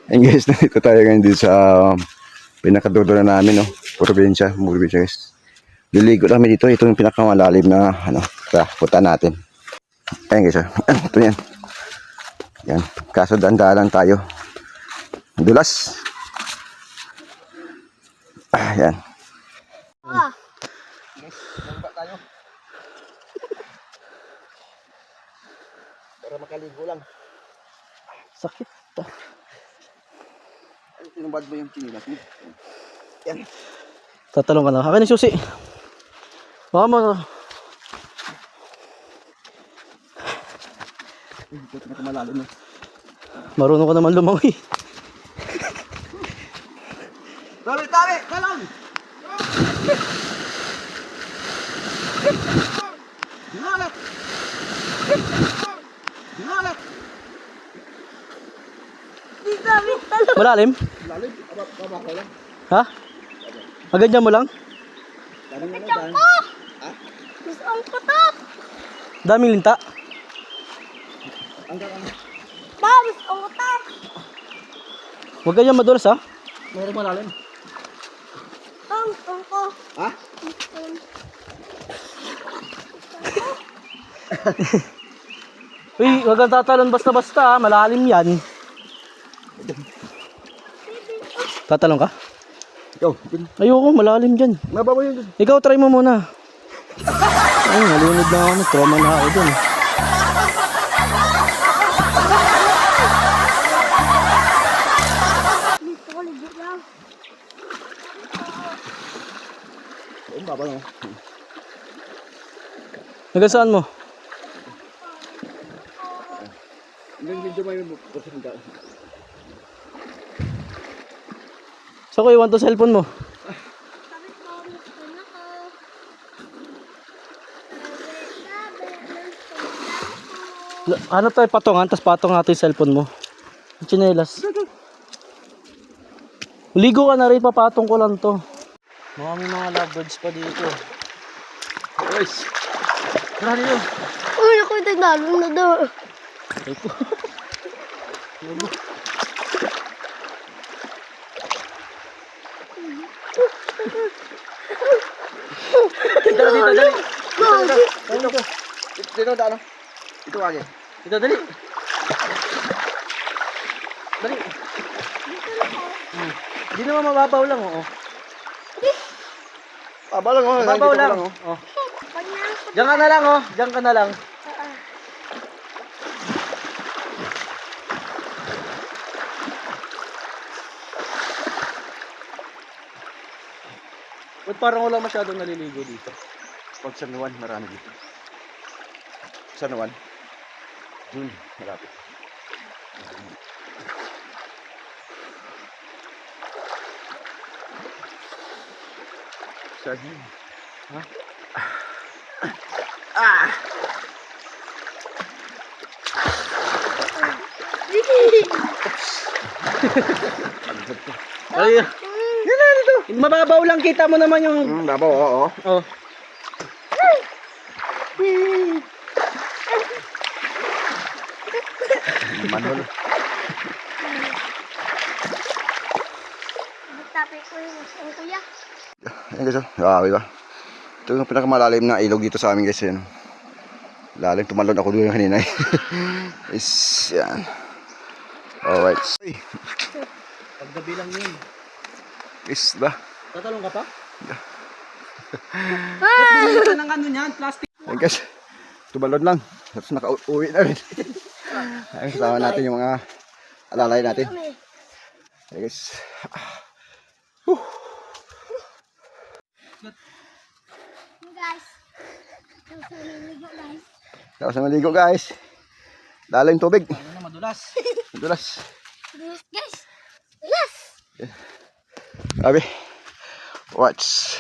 And guys, nandito tayo ngayon dito sa pinakadulo na namin, no? Probinsya guys. Liligo kami dito. Ito yung pinakamalalim na punta natin. Ayan guys, ito yan. Yan. Kaso dandaan lang tayo. Dulas. Ayan. Guys, nagba tayo. Para makaligo lang. Sakit. Ay, tinubad mo yung chinilas mo. Yan. Tatalong ka na. Akin yung susi. Baka mo. Ito na kumalalim. Marunong ka naman lumangoy. Tabi! Talong! Dinalat! Malalim? Lalim? Baba ko lang. Ha? Maganyan mo lang? Ganyan ko! Gusto ang kutok! Daming linta. Hanggang Ba, gusto ang kutok! Huwag ganyan madulas ha. mayroong malalim. Gusto ko. Ha? Uy, huwag kang tatalon basta-basta ha. Malalim yan. Tatalon ka? Yo, Ayoko, malalim dyan. mababaw yun. Ikaw, try mo muna. Ay, nalunod na ako. Trauma na ako dyan. Dito ko ligit lang. Ayun, babaw mo. Hanggang saan mo? Hanggang medyo may porsyento. Saan ko iwan to cellphone mo? Sabi ko, gusto na ko. Ano tayo patungan, tapos patong natin yung cellphone mo. Yung tsinelas. Ligo ka na rin, papatong ko lang to. May mga lovebirds pa dito. Guys, marami yun. Uy, ako yung tinalong na daw. Ay po. Dali. Dito, ano? Ito kage. Dito, dali. Dali. Hindi naman mababaw lang, oo. Babaw lang, oh. Mababaw Dito lang. oh. Oh. Pag na ako. Diyan ka na lang, oh. Diyan ka na lang. Ba't parang wala masyadong naliligo dito? Pag San Juan, marami dito. San Juan. June, malapit. Sa June. Ha? Ay, yan na dito. Mababaw lang, kita mo naman yung... Babaw, oo. Oh. Manol. Tapos ko yung gusto ko kuya. Ayan guys, grabe ba? Ito yung pinakamalalim na ilog dito sa amin guys. Yan. Lalim, tumalon ako doon kanina. Is, yan. Alright. Paggabi lang yun. Is ba? Tatalong ka pa? Ba't ka ng ano niyan? Plastic. Ayan guys, tumalon lang. Tapos nakauwi na rin. Ayan, kasama natin yung mga alalay natin. Ayan guys. Guys. Gusto niligo guys. Tapos na maligo guys. Lalim tubig. Ano na, madulas. Madulas. Guys. Yes. Grabe. Watch.